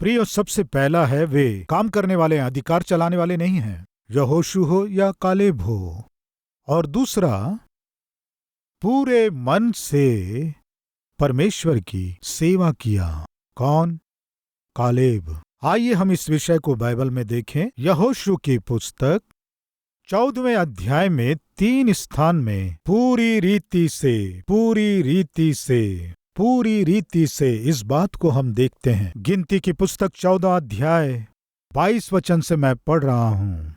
प्रियो, सबसे पहला है वे काम करने वाले हैं, अधिकार चलाने वाले नहीं हैं, यहोशू हो या कालेब हो। और दूसरा, पूरे मन से परमेश्वर की सेवा किया। कौन? कालेब। आइए हम इस विषय को बाइबल में देखें। यहोशू की पुस्तक 14वें अध्याय में 3 स्थान में पूरी रीति से इस बात को हम देखते हैं। गिनती की पुस्तक 14 अध्याय 22 वचन से मैं पढ़ रहा हूं।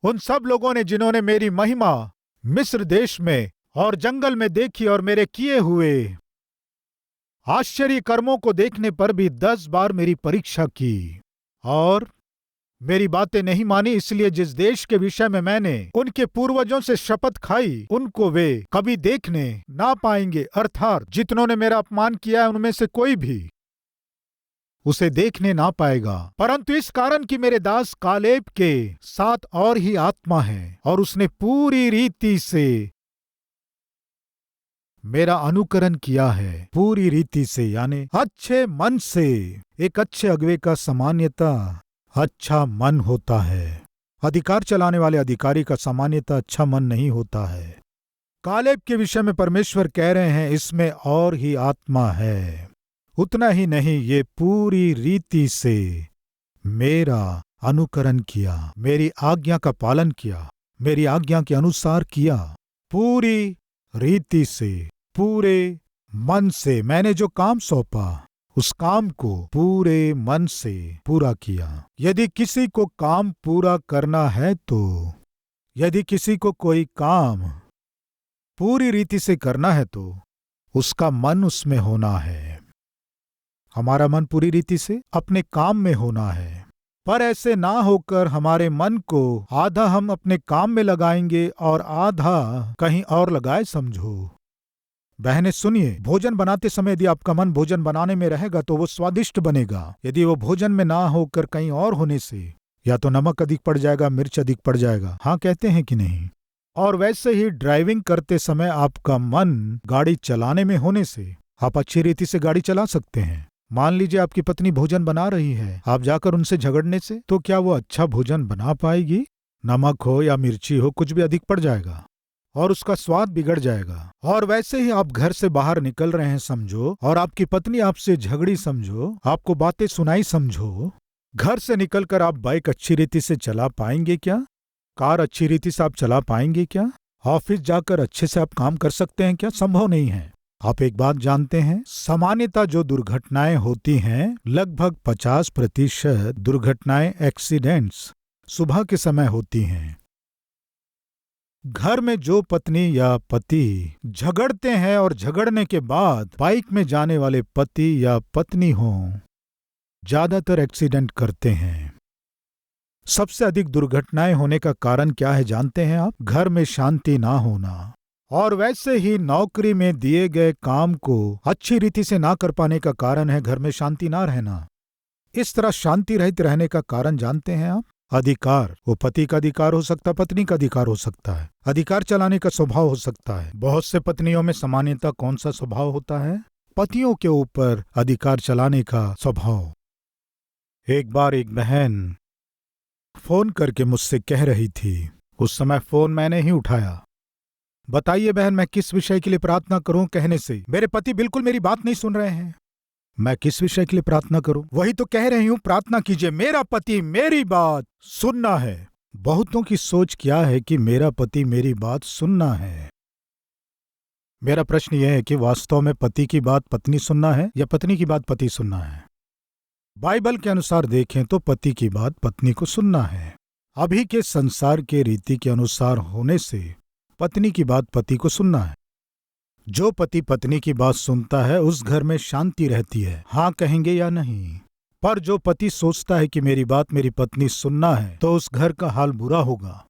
उन सब लोगों ने जिन्होंने मेरी महिमा मिस्र देश में और जंगल में देखी और मेरे किए हुए आश्चर्य कर्मों को देखने पर भी 10 बार मेरी परीक्षा की और मेरी बातें नहीं मानी, इसलिए जिस देश के विषय में मैंने उनके पूर्वजों से शपथ खाई उनको वे कभी देखने ना पाएंगे, अर्थात जितनों ने मेरा अपमान किया है उनमें से कोई भी उसे देखने ना पाएगा। परंतु इस कारण कि मेरे दास कालेब के साथ और ही आत्मा है और उसने पूरी रीति से मेरा अनुकरण किया है। पूरी रीति से यानी अच्छे मन से। एक अच्छे अगुवे का सामान्यता अच्छा मन होता है। अधिकार चलाने वाले अधिकारी का सामान्यता अच्छा मन नहीं होता है। कालेब के विषय में परमेश्वर कह रहे हैं इसमें और ही आत्मा है। उतना ही नहीं, ये पूरी रीति से मेरा अनुकरण किया, मेरी आज्ञा का पालन किया, मेरी आज्ञा के अनुसार किया। पूरी रीति से, पूरे मन से मैंने जो काम सौंपा उस काम को पूरे मन से पूरा किया। यदि किसी को काम पूरा करना है तो यदि किसी को कोई काम पूरी रीति से करना है तो उसका मन उसमें होना है। हमारा मन पूरी रीति से अपने काम में होना है। पर ऐसे ना होकर हमारे मन को आधा हम अपने काम में लगाएंगे और आधा कहीं और लगाए समझो। बहनें सुनिए, भोजन बनाते समय यदि आपका मन भोजन बनाने में रहेगा तो वो स्वादिष्ट बनेगा। यदि वो भोजन में ना होकर कहीं और होने से या तो नमक अधिक पड़ जाएगा, मिर्च अधिक पड़ जाएगा। हाँ, कहते हैं कि नहीं? और वैसे ही ड्राइविंग करते समय आपका मन गाड़ी चलाने में होने से आप अच्छी रीति से गाड़ी चला सकते हैं। मान लीजिए आपकी पत्नी भोजन बना रही है, आप जाकर उनसे झगड़ने से तो क्या वो अच्छा भोजन बना पाएगी? नमक हो या मिर्ची हो, कुछ भी अधिक पड़ जाएगा और उसका स्वाद बिगड़ जाएगा। और वैसे ही आप घर से बाहर निकल रहे हैं समझो और आपकी पत्नी आपसे झगड़ी समझो, आपको बातें सुनाई समझो। घर से निकलकर आप बाइक अच्छी रीति से चला पाएंगे क्या? कार अच्छी रीति से आप चला पाएंगे क्या? ऑफिस जाकर अच्छे से आप काम कर सकते हैं क्या? संभव नहीं है। आप एक बात जानते हैं, सामान्यतः जो दुर्घटनाएं होती हैं लगभग 50% दुर्घटनाएं एक्सीडेंट्स सुबह के समय होती हैं। घर में जो पत्नी या पति झगड़ते हैं और झगड़ने के बाद बाइक में जाने वाले पति या पत्नी हों, ज्यादातर एक्सीडेंट करते हैं। सबसे अधिक दुर्घटनाएं होने का कारण क्या है जानते हैं आप? घर में शांति ना होना और वैसे ही नौकरी में दिए गए काम को अच्छी रीति से ना कर पाने का कारण है घर में शांति ना रहना। इस तरह शांति रहित रहने का कारण जानते हैं आप? अधिकार। वो पति का अधिकार हो सकता है, पत्नी का अधिकार हो सकता है, अधिकार चलाने का स्वभाव हो सकता है। बहुत से पत्नियों में सामान्यतः कौन सा स्वभाव होता है? पतियों के ऊपर अधिकार चलाने का स्वभाव। एक बार एक बहन फोन करके मुझसे कह रही थी, उस समय फोन मैंने ही उठाया। बताइए बहन, मैं किस विषय के लिए प्रार्थना करूं? कहने से मेरे पति बिल्कुल मेरी बात नहीं सुन रहे हैं। मैं किस विषय के लिए प्रार्थना करूं? वही तो कह रही हूं, प्रार्थना कीजिए, मेरा पति मेरी बात सुनना है। बहुतों की सोच क्या है कि मेरा पति मेरी बात सुनना है। मेरा प्रश्न यह है कि वास्तव में पति की बात पत्नी सुनना है या पत्नी की बात पति सुनना है? बाइबल के अनुसार देखें तो पति की बात पत्नी को सुनना है। अभी के संसार के रीति के अनुसार होने से पत्नी की बात पति को सुनना है। जो पति पत्नी की बात सुनता है उस घर में शांति रहती है। हाँ कहेंगे या नहीं? पर जो पति सोचता है कि मेरी बात मेरी पत्नी सुनना है तो उस घर का हाल बुरा होगा।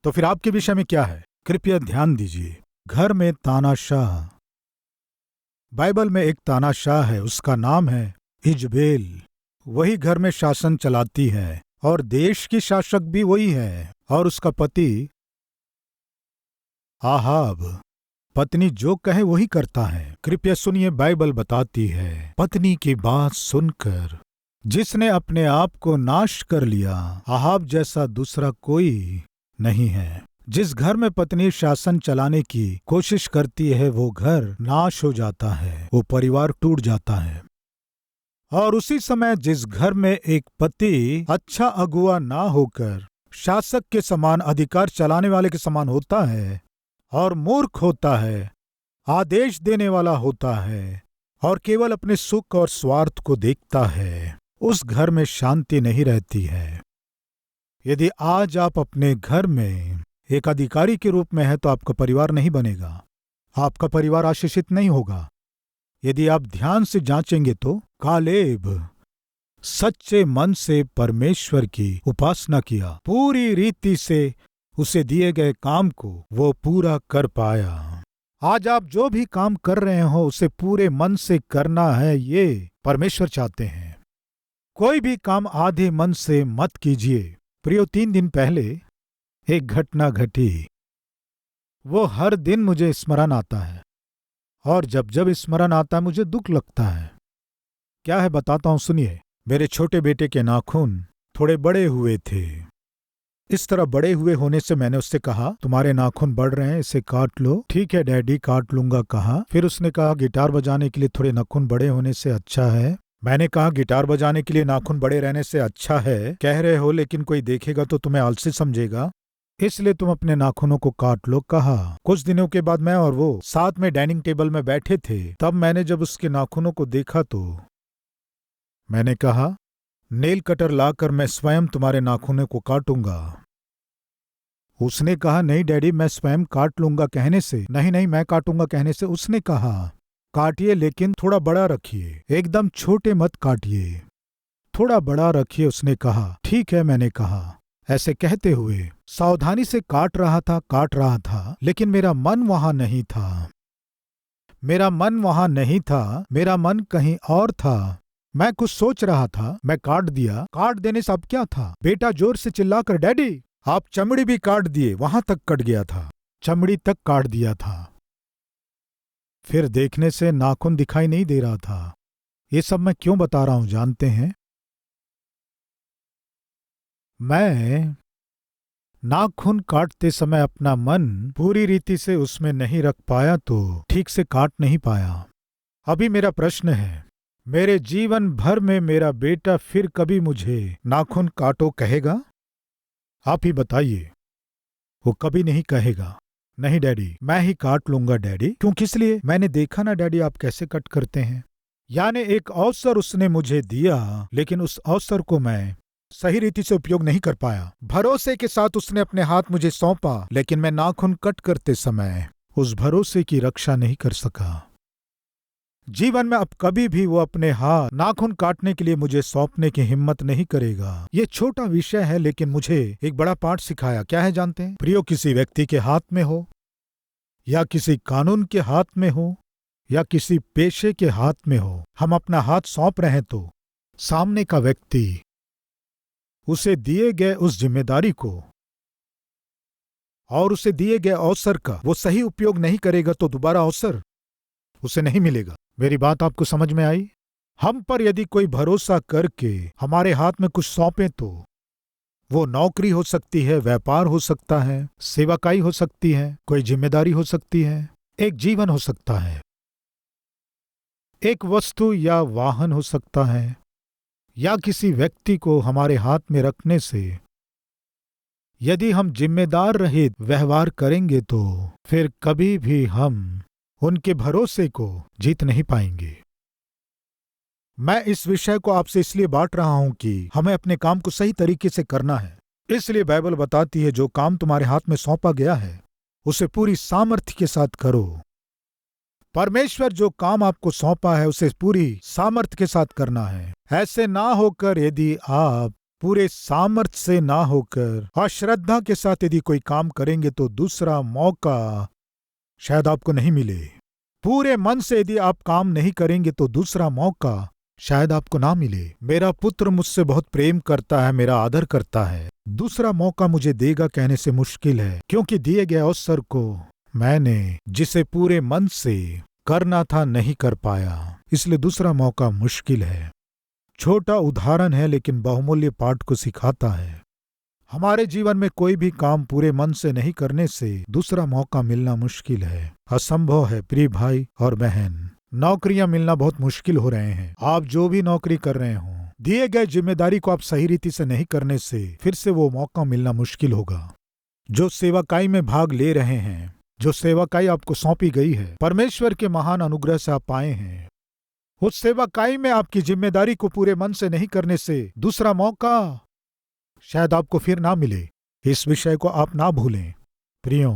तो फिर आपके विषय में क्या है? कृपया ध्यान दीजिए। घर में तानाशाह। बाइबल में एक तानाशाह है, उसका नाम है इजबेल। वही घर में शासन चलाती है और देश की शासक भी वही है। और उसका पति आहाब पत्नी जो कहे वही करता है। कृपया सुनिए, बाइबल बताती है, पत्नी की बात सुनकर जिसने अपने आप को नाश कर लिया, अहाब जैसा दूसरा कोई नहीं है। जिस घर में पत्नी शासन चलाने की कोशिश करती है वो घर नाश हो जाता है, वो परिवार टूट जाता है। और उसी समय जिस घर में एक पति अच्छा अगुआ ना होकर शासक के समान, अधिकार चलाने वाले के समान होता है और मूर्ख होता है, आदेश देने वाला होता है और केवल अपने सुख और स्वार्थ को देखता है, उस घर में शांति नहीं रहती है। यदि आज आप अपने घर में एक अधिकारी के रूप में हैं तो आपका परिवार नहीं बनेगा, आपका परिवार आशीषित नहीं होगा। यदि आप ध्यान से जांचेंगे तो कालेब सच्चे मन से परमेश्वर की उपासना किया, पूरी रीति से उसे दिए गए काम को वो पूरा कर पाया। आज आप जो भी काम कर रहे हो उसे पूरे मन से करना है, ये परमेश्वर चाहते हैं। कोई भी काम आधे मन से मत कीजिए। प्रियो, 3 दिन पहले एक घटना घटी, वो हर दिन मुझे स्मरण आता है और जब जब स्मरण आता है मुझे दुख लगता है। क्या है बताता हूं, सुनिए। मेरे छोटे बेटे के नाखून थोड़े बड़े हुए थे। इस तरह बड़े हुए होने से मैंने उससे कहा, तुम्हारे नाखून बढ़ रहे हैं, इसे काट लो। ठीक है डैडी, काट लूंगा कहा। फिर उसने कहा, गिटार बजाने के लिए थोड़े नाखून बड़े होने से अच्छा है। मैंने कहा, गिटार बजाने के लिए नाखून बड़े रहने से अच्छा है कह रहे हो, लेकिन कोई देखेगा तो तुम्हें आलसी समझेगा, इसलिए तुम अपने नाखूनों को काट लो कहा। कुछ दिनों के बाद मैं और वो साथ में डाइनिंग टेबल में बैठे थे। तब मैंने जब उसके नाखूनों को देखा तो मैंने कहा, नेल कटर लाकर मैं स्वयं तुम्हारे नाखूनों को काटूंगा। उसने कहा, नहीं डैडी, मैं स्वयं काट लूंगा कहने से, नहीं नहीं मैं काटूंगा कहने से उसने कहा, काटिए लेकिन थोड़ा बड़ा रखिए, एकदम छोटे मत काटिए, थोड़ा बड़ा रखिए। उसने कहा, ठीक है। मैंने कहा। ऐसे कहते हुए सावधानी से काट रहा था, लेकिन मेरा मन वहां नहीं था। मेरा मन कहीं और था। मैं कुछ सोच रहा था, मैं काट दिया। काट देने से अब क्या था? बेटा जोर से चिल्लाकर, डैडी आप चमड़ी भी काट दिए। वहां तक कट गया था, चमड़ी तक काट दिया था। फिर देखने से नाखून दिखाई नहीं दे रहा था। ये सब मैं क्यों बता रहा हूं जानते हैं? मैं नाखून काटते समय अपना मन पूरी रीति से उसमें नहीं रख पाया तो ठीक से काट नहीं पाया। अभी मेरा प्रश्न है, मेरे जीवन भर में मेरा बेटा फिर कभी मुझे नाखून काटो कहेगा? आप ही बताइए। वो कभी नहीं कहेगा, नहीं डैडी मैं ही काट लूंगा डैडी। क्यों, किस लिए? मैंने देखा ना डैडी आप कैसे कट करते हैं। यानी एक अवसर उसने मुझे दिया, लेकिन उस अवसर को मैं सही रीति से उपयोग नहीं कर पाया। भरोसे के साथ उसने अपने हाथ मुझे सौंपा, लेकिन मैं नाखून कट करते समय उस भरोसे की रक्षा नहीं कर सका। जीवन में अब कभी भी वो अपने हाथ नाखून काटने के लिए मुझे सौंपने की हिम्मत नहीं करेगा। ये छोटा विषय है, लेकिन मुझे एक बड़ा पाठ सिखाया। क्या है जानते हैं? प्रियो, किसी व्यक्ति के हाथ में हो या किसी कानून के हाथ में हो या किसी पेशे के हाथ में हो, हम अपना हाथ सौंप रहे हैं तो सामने का व्यक्ति उसे दिए गए उस जिम्मेदारी को और उसे दिए गए अवसर का वो सही उपयोग नहीं करेगा तो दोबारा अवसर उसे नहीं मिलेगा। मेरी बात आपको समझ में आई? हम पर यदि कोई भरोसा करके हमारे हाथ में कुछ सौंपे तो वो नौकरी हो सकती है, व्यापार हो सकता है, सेवाकाई हो सकती है, कोई जिम्मेदारी हो सकती है, एक जीवन हो सकता है, एक वस्तु या वाहन हो सकता है, या किसी व्यक्ति को हमारे हाथ में रखने से यदि हम जिम्मेदार रहित व्यवहार करेंगे तो फिर कभी भी हम उनके भरोसे को जीत नहीं पाएंगे। मैं इस विषय को आपसे इसलिए बांट रहा हूं कि हमें अपने काम को सही तरीके से करना है। इसलिए बाइबल बताती है, जो काम तुम्हारे हाथ में सौंपा गया है उसे पूरी सामर्थ्य के साथ करो। परमेश्वर जो काम आपको सौंपा है उसे पूरी सामर्थ्य के साथ करना है। ऐसे ना होकर यदि आप पूरे सामर्थ्य से ना होकर अश्रद्धा के साथ यदि कोई काम करेंगे तो दूसरा मौका शायद आपको नहीं मिले। पूरे मन से यदि आप काम नहीं करेंगे तो दूसरा मौका शायद आपको ना मिले। मेरा पुत्र मुझसे बहुत प्रेम करता है, मेरा आदर करता है, दूसरा मौका मुझे देगा कहने से मुश्किल है, क्योंकि दिए गए अवसर को मैंने जिसे पूरे मन से करना था नहीं कर पाया, इसलिए दूसरा मौका मुश्किल है। छोटा उदाहरण है लेकिन बहुमूल्य पाठ को सिखाता है। हमारे जीवन में कोई भी काम पूरे मन से नहीं करने से दूसरा मौका मिलना मुश्किल है, असंभव है। प्रिय भाई और बहन, नौकरियां मिलना बहुत मुश्किल हो रहे हैं। आप जो भी नौकरी कर रहे हो, दिए गए जिम्मेदारी को आप सही रीति से नहीं करने से फिर से वो मौका मिलना मुश्किल होगा। जो सेवाकाई में भाग ले रहे हैं, जो सेवाकाई आपको सौंपी गई है, परमेश्वर के महान अनुग्रह से आप पाए हैं, उस सेवाकाई में आपकी जिम्मेदारी को पूरे मन से नहीं करने से दूसरा मौका शायद आपको फिर ना मिले। इस विषय को आप ना भूलें। प्रियो,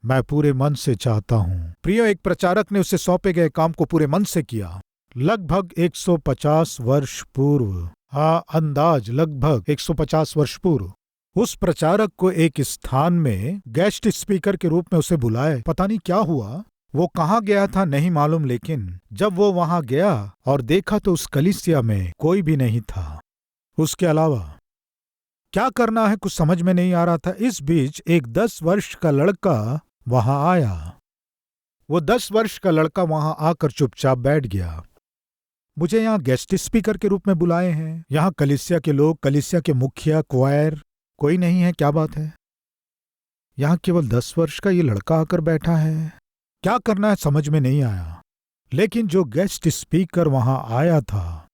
मैं पूरे मन से चाहता हूं। प्रियो, एक प्रचारक ने उसे सौंपे गए काम को पूरे मन से किया। लगभग 150 वर्ष पूर्व, अंदाज लगभग 150 वर्ष पूर्व, उस प्रचारक को एक स्थान में गेस्ट स्पीकर के रूप में उसे बुलाए। पता नहीं क्या हुआ, वो कहाँ गया था नहीं मालूम, लेकिन जब वो वहां गया और देखा तो उस कलीसिया में कोई भी नहीं था। उसके अलावा क्या करना है कुछ समझ में नहीं आ रहा था। इस बीच एक 10 वर्ष का लड़का वहां आया। वो 10 वर्ष का लड़का वहां आकर चुपचाप बैठ गया। मुझे यहाँ गेस्ट स्पीकर के रूप में बुलाए हैं, यहाँ कलीसिया के लोग, कलीसिया के मुखिया, क्वायर कोई नहीं है, क्या बात है? यहाँ केवल 10 वर्ष का ये लड़का आकर बैठा है। क्या करना है समझ में नहीं आया। लेकिन जो गेस्ट स्पीकर वहां आया था,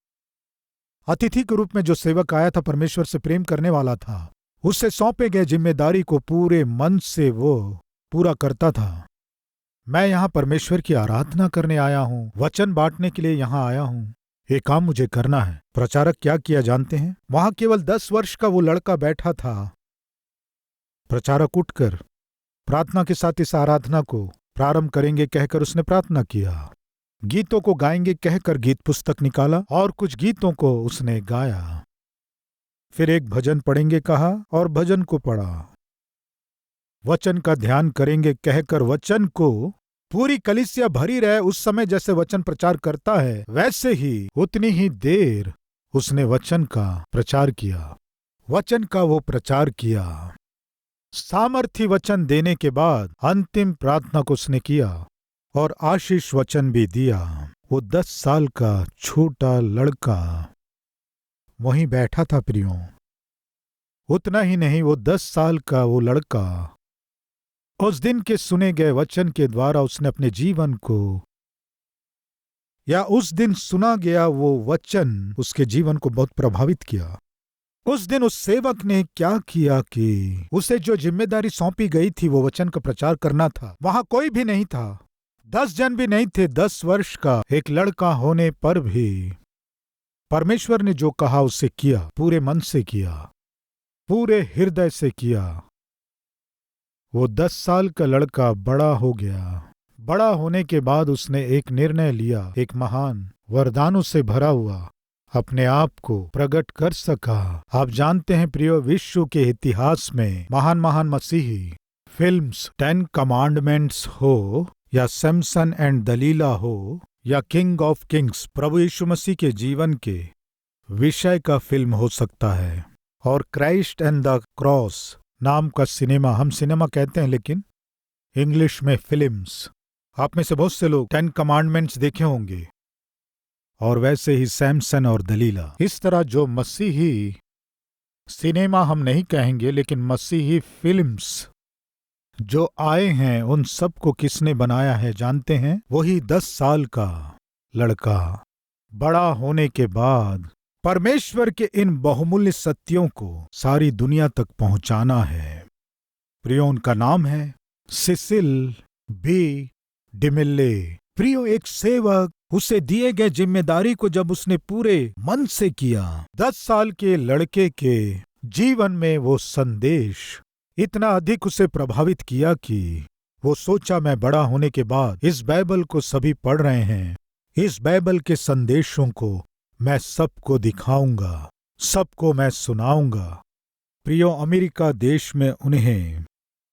अतिथि के रूप में जो सेवक आया था, परमेश्वर से प्रेम करने वाला था, उससे सौंपे गए जिम्मेदारी को पूरे मन से वो पूरा करता था। मैं यहाँ परमेश्वर की आराधना करने आया हूँ, वचन बांटने के लिए यहाँ आया हूँ, ये काम मुझे करना है। प्रचारक क्या किया जानते हैं? वहां केवल 10 वर्ष का वो लड़का बैठा था। प्रचारक उठकर प्रार्थना के साथ इस आराधना को प्रारंभ करेंगे कहकर उसने प्रार्थना किया। गीतों को गाएंगे कहकर गीत पुस्तक निकाला और कुछ गीतों को उसने गाया। फिर एक भजन पढ़ेंगे कहा और भजन को पढ़ा। वचन का ध्यान करेंगे कहकर वचन को, पूरी कलीसिया भरी रहे उस समय जैसे वचन प्रचार करता है वैसे ही उतनी ही देर उसने वचन का प्रचार किया। वचन का वो प्रचार किया। सामर्थी वचन देने के बाद अंतिम प्रार्थना को उसने किया और आशीष वचन भी दिया। वो 10 साल का छोटा लड़का वहीं बैठा था। प्रियो, उतना ही नहीं, वो 10 साल का वो लड़का उस दिन के सुने गए वचन के द्वारा उसने अपने जीवन को, या उस दिन सुना गया वो वचन उसके जीवन को बहुत प्रभावित किया। उस दिन उस सेवक ने क्या किया कि उसे जो जिम्मेदारी सौंपी गई थी वो वचन का प्रचार करना था, वहां कोई भी नहीं था, 10 जन भी नहीं थे। 10 वर्ष का एक लड़का होने पर भी परमेश्वर ने जो कहा उसे किया, पूरे मन से किया, पूरे हृदय से किया। वो 10 साल का लड़का बड़ा हो गया। बड़ा होने के बाद उसने एक निर्णय लिया, एक महान वरदानों से भरा हुआ अपने आप को प्रकट कर सका। आप जानते हैं प्रियो, विश्व के इतिहास में महान महान मसीही फिल्म्स, 10 कमांडमेंट्स हो या सैमसन एंड दलीला हो या किंग ऑफ किंग्स, प्रभु यीशु मसीह के जीवन के विषय का फिल्म हो सकता है, और क्राइस्ट एंड द क्रॉस नाम का सिनेमा, हम सिनेमा कहते हैं लेकिन इंग्लिश में फिल्म्स। आप में से बहुत से लोग 10 कमांडमेंट्स देखे होंगे, और वैसे ही सैमसन और दलीला। इस तरह जो मसीही सिनेमा हम नहीं कहेंगे लेकिन मसीही फिल्म्स जो आए हैं, उन सब को किसने बनाया है जानते हैं? वही 10 साल का लड़का। बड़ा होने के बाद परमेश्वर के इन बहुमूल्य सत्यों को सारी दुनिया तक पहुंचाना है। प्रियो, उनका नाम है सिसिल बी डिमिल्ले। प्रियो, एक सेवक, उसे दिए गए जिम्मेदारी को जब उसने पूरे मन से किया, 10 साल के लड़के के जीवन में वो संदेश इतना अधिक उसे प्रभावित किया कि वो सोचा, मैं बड़ा होने के बाद इस बाइबल को सभी पढ़ रहे हैं, इस बाइबल के संदेशों को मैं सबको दिखाऊंगा, सबको मैं सुनाऊंगा। प्रियो, अमेरिका देश में उन्हें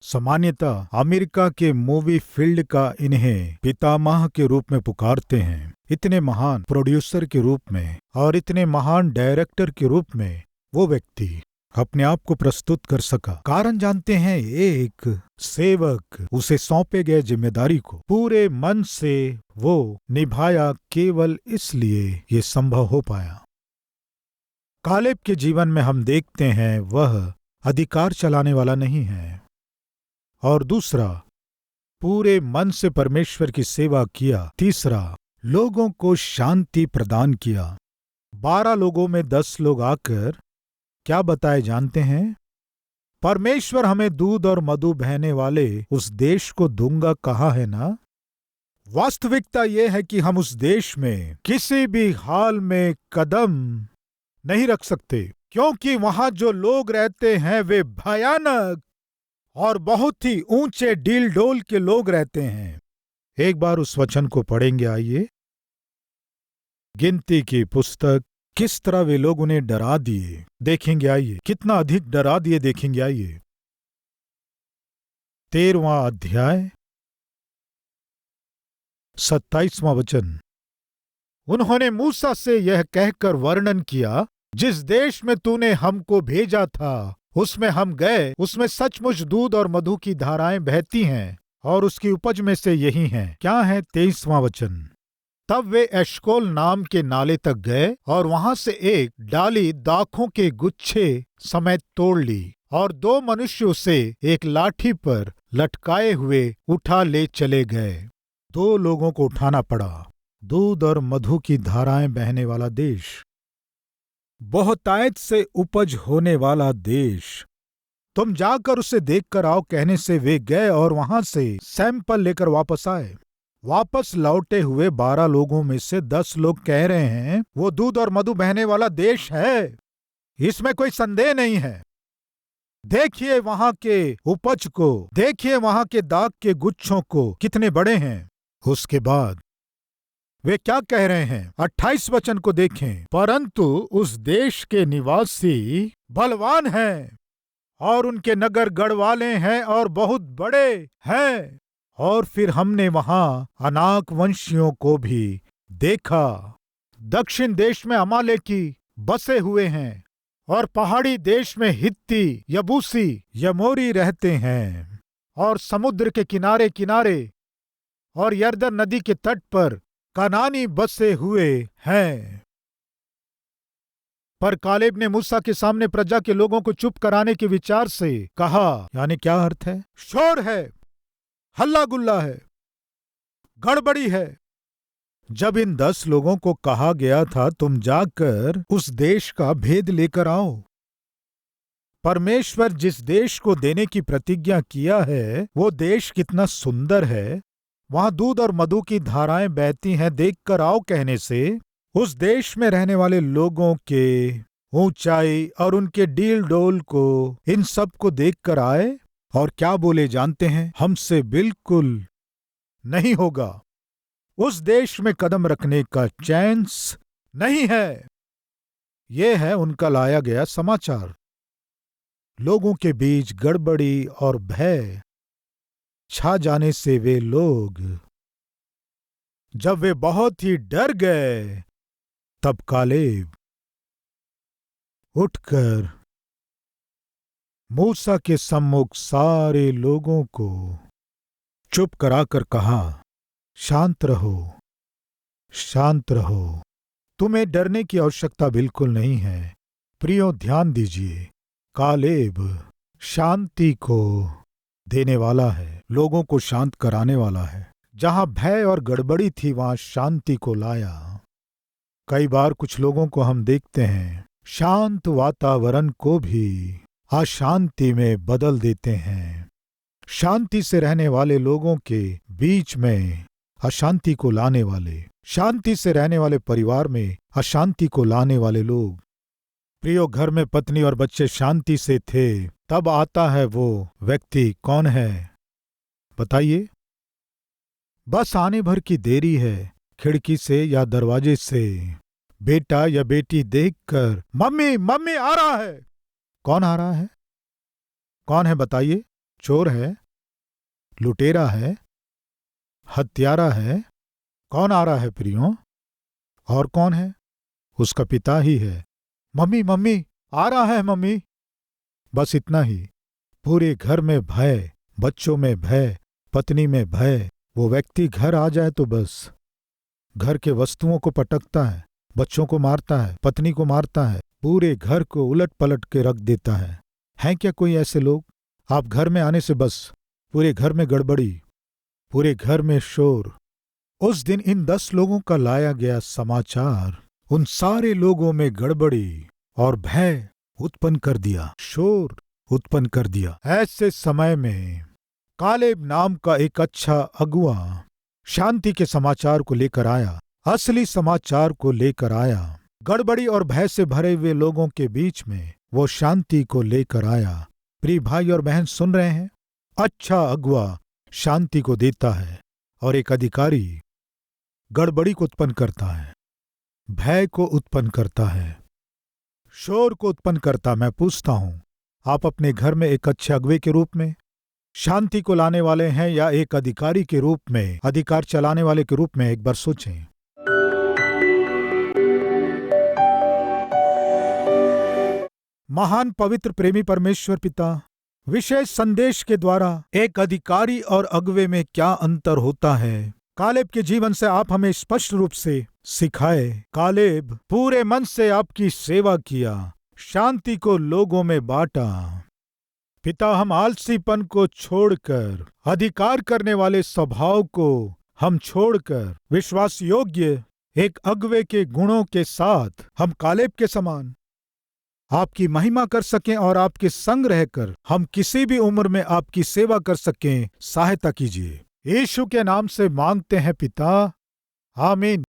सामान्यतः अमेरिका के मूवी फील्ड का इन्हें पितामह के रूप में पुकारते हैं। इतने महान प्रोड्यूसर के रूप में और इतने महान डायरेक्टर के रूप में वो व्यक्ति अपने आप को प्रस्तुत कर सका। कारण जानते हैं, एक सेवक उसे सौंपे गए जिम्मेदारी को पूरे मन से वो निभाया, केवल इसलिए ये संभव हो पाया। कालेब के जीवन में हम देखते हैं वह अधिकार चलाने वाला नहीं है, और दूसरा, पूरे मन से परमेश्वर की सेवा किया। तीसरा, लोगों को शांति प्रदान किया। 12 लोगों में 10 लोग आकर क्या बताए जानते हैं? परमेश्वर हमें दूध और मधु बहने वाले उस देश को दूंगा कहा है ना। वास्तविकता यह है कि हम उस देश में किसी भी हाल में कदम नहीं रख सकते, क्योंकि वहां जो लोग रहते हैं वे भयानक और बहुत ही ऊंचे डील डोल के लोग रहते हैं। एक बार उस वचन को पढ़ेंगे, आइए। गिनती की पुस्तक, किस तरह वे लोग उन्हें डरा दिए देखेंगे, आइए। कितना अधिक डरा दिए देखेंगे, आइए। 13वां अध्याय 27वां वचन। उन्होंने मूसा से यह कहकर वर्णन किया, जिस देश में तूने हमको भेजा था उसमें हम गए, उसमें सचमुच दूध और मधु की धाराएं बहती हैं, और उसकी उपज में से यही हैं। क्या है 23वां वचन। तब वे एशकोल नाम के नाले तक गए और वहां से एक डाली दाखों के गुच्छे समेत तोड़ ली, और 2 मनुष्य उसे एक लाठी पर लटकाए हुए उठा ले चले गए। 2 लोगों को उठाना पड़ा। दूध और मधु की धाराएं बहने वाला देश, बहुतायत से उपज होने वाला देश, तुम जाकर उसे देखकर आओ कहने से वे गए और वहां से सैंपल लेकर वापस आए। वापस लौटे हुए 12 लोगों में से 10 लोग कह रहे हैं वो दूध और मधु बहने वाला देश है, इसमें कोई संदेह नहीं है। देखिए वहां के उपज को, देखिए वहां के दाख के गुच्छों को, कितने बड़े हैं। उसके बाद वे क्या कह रहे हैं, 28 वचन को देखें। परंतु उस देश के निवासी बलवान हैं और उनके नगर गढ़वाले हैं और बहुत बड़े हैं। और फिर हमने वहां अनाक वंशियों को भी देखा। दक्षिण देश में अमालेकी बसे हुए हैं, और पहाड़ी देश में हित्ती, यबूसी, यमोरी रहते हैं, और समुद्र के किनारे किनारे और यरदन नदी के तट पर कनानी बसे हुए हैं। पर कालेब ने मूसा के सामने प्रजा के लोगों को चुप कराने के विचार से कहा, यानी क्या अर्थ है? शोर है, हल्ला गुल्ला है, गड़बड़ी है। जब इन 10 लोगों को कहा गया था तुम जाकर उस देश का भेद लेकर आओ, परमेश्वर जिस देश को देने की प्रतिज्ञा किया है वो देश कितना सुंदर है, वहां दूध और मधु की धाराएं बहती हैं, देख कर आओ कहने से उस देश में रहने वाले लोगों के ऊंचाई और उनके डील डोल को, इन सब को देख कर आए, और क्या बोले जानते हैं? हमसे बिल्कुल नहीं होगा, उस देश में कदम रखने का चांस नहीं है। यह है उनका लाया गया समाचार। लोगों के बीच गड़बड़ी और भय छा जाने से वे लोग, जब वे बहुत ही डर गए, तब कालेब उठकर मूसा के सम्मुख सारे लोगों को चुप कराकर कहा, शांत रहो, शांत रहो, तुम्हें डरने की आवश्यकता बिल्कुल नहीं है। प्रियो ध्यान दीजिए, कालेब शांति को देने वाला है, लोगों को शांत कराने वाला है। जहां भय और गड़बड़ी थी वहां शांति को लाया। कई बार कुछ लोगों को हम देखते हैं शांत वातावरण को भी अशांति में बदल देते हैं। शांति से रहने वाले लोगों के बीच में अशांति को लाने वाले, शांति से रहने वाले परिवार में अशांति को लाने वाले लोग। प्रियो, घर में पत्नी और बच्चे शांति से थे, तब आता है वो व्यक्ति, कौन है बताइए? बस आने भर की देरी है, खिड़की से या दरवाजे से बेटा या बेटी देखकर मम्मी मम्मी आ रहा है। कौन आ रहा है? कौन है बताइए? चोर है, लुटेरा है, हत्यारा है? कौन आ रहा है प्रियो? और कौन है? उसका पिता ही है। मम्मी मम्मी आ रहा है मम्मी। बस इतना ही। पूरे घर में भय, बच्चों में भय, पत्नी में भय। वो व्यक्ति घर आ जाए तो बस घर के वस्तुओं को पटकता है, बच्चों को मारता है, पत्नी को मारता है, पूरे घर को उलट पलट के रख देता है। हैं क्या कोई ऐसे लोग? आप घर में आने से बस पूरे घर में गड़बड़ी, पूरे घर में शोर। उस दिन इन 10 लोगों का लाया गया समाचार उन सारे लोगों में गड़बड़ी और भय उत्पन्न कर दिया, शोर उत्पन्न कर दिया। ऐसे समय में कालेब नाम का एक अच्छा अगुआ शांति के समाचार को लेकर आया, असली समाचार को लेकर आया। गड़बड़ी और भय से भरे हुए लोगों के बीच में वो शांति को लेकर आया। प्रिय भाई और बहन, सुन रहे हैं? अच्छा अगुआ शांति को देता है और एक अधिकारी गड़बड़ी को उत्पन्न करता है, भय को उत्पन्न करता है, शोर को उत्पन्न करता। मैं पूछता हूं, आप अपने घर में एक अच्छे अगुवे के रूप में शांति को लाने वाले हैं या एक अधिकारी के रूप में, अधिकार चलाने वाले के रूप में? एक बार सोचें। महान पवित्र प्रेमी परमेश्वर पिता, विशेष संदेश के द्वारा एक अधिकारी और अगुवे में क्या अंतर होता है, कालेब के जीवन से आप हमें स्पष्ट रूप से सिखाए। कालेब पूरे मन से आपकी सेवा किया, शांति को लोगों में बांटा। पिता, हम आलसीपन को छोड़कर, अधिकार करने वाले स्वभाव को हम छोड़कर विश्वास योग्य एक अगुवे के गुणों के साथ हम कालेब के समान आपकी महिमा कर सकें और आपके संग रहकर हम किसी भी उम्र में आपकी सेवा कर सकें। सहायता कीजिए। यीशु के नाम से मांगते हैं पिता, आमीन।